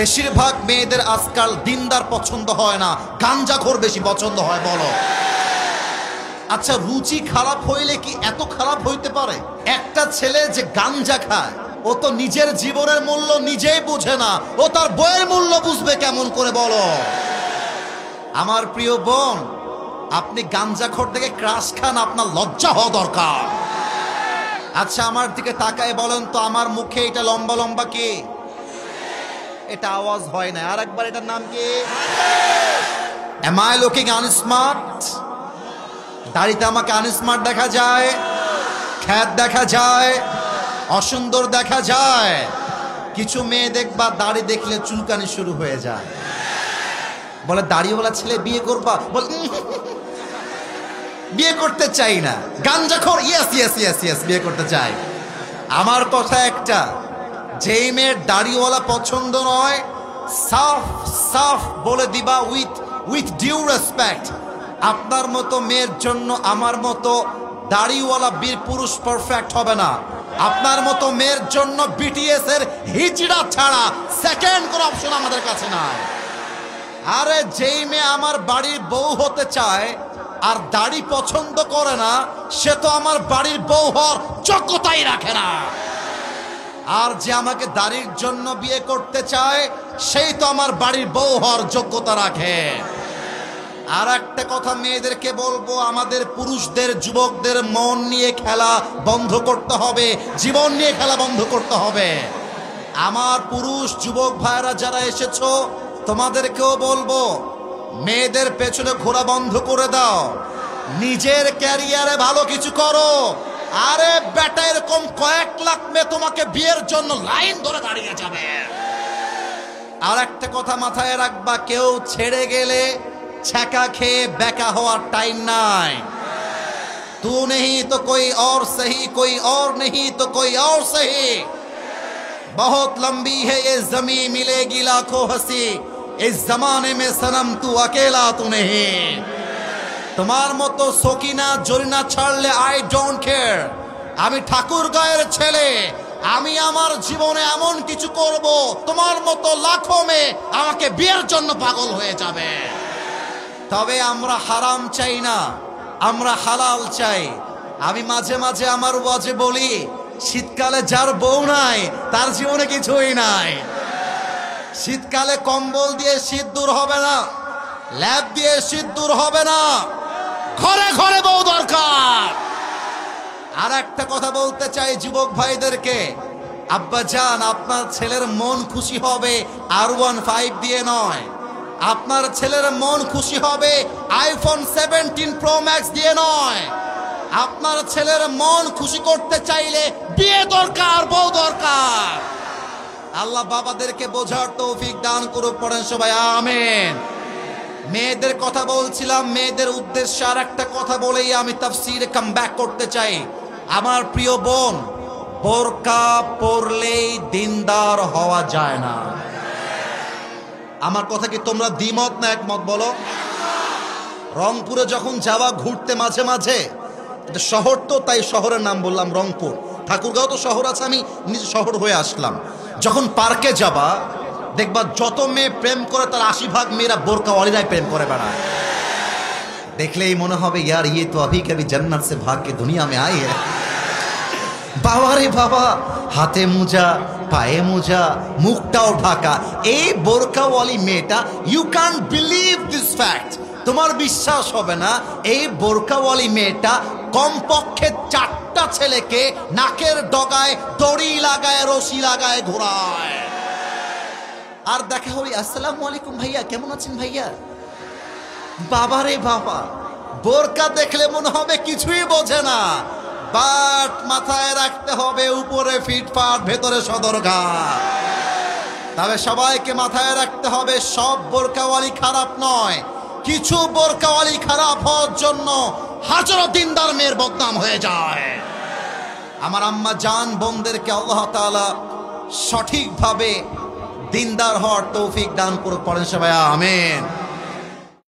বেশিরভাগ মেয়েদের আজকাল দিনদার পছন্দ হয় না, গাঞ্জাখোর বেশি পছন্দ হয়। বলো, আচ্ছা রুচি খারাপ হইলে কি এত খারাপ হইতে পারে? একটা ছেলে যে গাঞ্জা খায় ও তো নিজের জীবনের মূল্য নিজেই বুঝে না, ও তার বইয়ের মূল্য বুঝবে কেমন করে? বলো আমার প্রিয় বোন, আপনি গাঞ্জাখোর থেকে ক্রাশ খান, আপনার লজ্জা হওয়া দরকার। আচ্ছা আমার দিকে তাকায় বলেন তো, আমার মুখে এটা লম্বা লম্বা কি? এটা আওয়াজ হয় না, আর একবার এটার নাম কি? Am I looking unsmart? দাড়িতে আমাকে আনস্মার্ট দেখা যায়, খ্যাত দেখা যায়, অসুন্দর দেখা যায়। কিছু মেয়ে দেখবা দাড়ি দেখলে চুলকানি শুরু হয়ে যায়, বলে দাড়িওয়ালা ছেলে বিয়ে করবা? বল বিয়ে করতে চাই না। গাঞ্জাখোর? ইয়েস ইয়েস ইয়েস ইয়েস, বিয়ে করতে চাই। আমার কথা একটা, যেই মেয়ের দাড়িওয়ালা পছন্দ নয়, সাফ সাফ বলে দিবা উইথ ডিউ রেসপেক্ট, আপনার মতো মেয়ের জন্য আমার মতো দাড়িওয়ালা বীর পুরুষ পারফেক্ট হবে না। আপনার মতো মেয়ের জন্য বিটিএস এর হিজড়া ছাড়া সেকেন্ড কোনো অপশন আমাদের কাছে নাই। আরে যেই মেয়ে আমার বাড়ির বউ হতে চায় আর দাড়ি পছন্দ করে না, সে তো আমার বাড়ির বউ হওয়ার যোগ্যতাই রাখে না। আর যে আমাকে দাড়ির জন্য বিয়ে করতে চায়, সেই তো আমার বাড়ির বউ হওয়ার যোগ্যতা রাখে। আর একটা কথা মেয়েদেরকে বলবো, আমাদের পুরুষদের যুবকদের মন নিয়ে খেলা বন্ধ করতে হবে, জীবন নিয়ে খেলা বন্ধ করতে হবে। আমার পুরুষ যুবক ভাইরা যারা এসেছো, তোমাদেরকেও বলবো, মেয়েদের পেছনে ঘোরা বন্ধ করে দাও, নিজের ক্যারিয়ারে ভালো কিছু করো। আরে বেটা, এরকম কয়েক লাখ মেয়ে তোমাকে বিয়ের জন্য লাইন ধরে দাঁড়িয়ে যাবে। আর একটা কথা মাথায় রাখবা, কেউ ছেড়ে গেলে ছ্যাঁকা খেয়ে বেকা হওয়ার টাইম নাই। तू नहीं तो कोई और सही, कोई और नहीं तो कोई और सही, बहुत लंबी है ये जमीन, मिलेगी लाखों हंसी, इस जमाने में सनम तू अकेला तू नहीं। তোমার মতো সকিনা জরিনা ছাড়লে আই ডোন্ট কেয়ার। আমি ঠাকুর গায়ের ছেলে, আমি আমার জীবনে এমন কিছু করব, তোমার মতো লাখো মেয়ে আমাকে বিয়ের জন্য পাগল হয়ে যাবে। তবে আমরা হারাম চাই না, আমরা হালাল চাই। আমি মাঝে মাঝে আমার ওয়াজে বলি, শীতকালে যার বউ নাই তার জীবনে কিছুই নাই। শীতকালে কম্বল দিয়ে শীত দূর হবে না, ল্যাপ দিয়ে শীত দূর হবে না, ঘরে ঘরে বউ দরকার। আর একটা কথা বলতে চাই যুবক ভাইদেরকে, আব্বা জান, আপনার ছেলের মন খুশি হবে R15 দিয়ে নয়, আপনার ছেলের মন খুশি হবে আইফোন 17 প্রো ম্যাক্স দিয়ে নয়। আপনার ছেলের মন খুশি করতে চাইলে বিয়ে দরকার, বউ দরকার। আল্লাহ বাবাদেরকে বোঝার তৌফিক দান করুক, পড়েন সবাই আমিন। মেয়েদের কথা বলছিলাম, মেয়েদের উদ্দেশ্যে আর একটা কথা বলেই আমি তাফসীরে কাম ব্যাক করতে চাই। আমার প্রিয় বোন, বোরকা পরলেই দিনদার হওয়া যায় না। আমার কথা কি তোমরা দ্বিমত না একমত? বলো। রংপুরে যখন যাওয়া ঘুরতে মাঝে মাঝে, এটা শহর তো তাই শহরের নাম বললাম রংপুর, ঠাকুরগাঁও তো শহর আছে, আমি নিজে শহর হয়ে আসলাম। যখন পার্কে যাবা দেখবা যত মেয়ে প্রেম করে তার 80% মেয়েরা বোরকাওয়ালিরাই প্রেম করে বেড়ায়। দেখলেই মনে হবে ইয়ার ये तो अभी कभी जन्नत से भाग के दुनिया में आई है। বাবা রে বাবা, হাতে মোজা, পায়ে মোজা, মুখটাও ঢাকা, এই বোরকাওয়ালি মেয়েটা, you can't believe this fact, তোমার বিশ্বাস হবে না, এই বোরকাওয়ালি মেয়েটা কমপক্ষে 4টা ছেলেকে নাকের ডগায় দড়ি লাগায়, রশি লাগায় ঘোরায়। আর দেখা হবে, আসসালামু আলাইকুম ভাইয়া, কেমন আছেন ভাইয়া? বাবা রে বাবা, বোরকা দেখলে মনে হবে কিছুই বোঝে না, বাট মাথায় রাখতে হবে উপরে ফিটফাট, ভেতরে সদরঘাট। তবে সবাইকে মাথায় রাখতে হবে, সব বোরকাওয়ালি খারাপ নয়। কিছু বোরকাওয়ালি খারাপ হওয়ার জন্য হাজারো দিনদার মেয়ের বদনাম হয়ে যায়। আমার আম্মা জান বোনদেরকে আল্লাহ তাআলা সঠিকভাবে দিনদার হওয়ার তৌফিক দান করুক, পড়েন সবাই আমিন।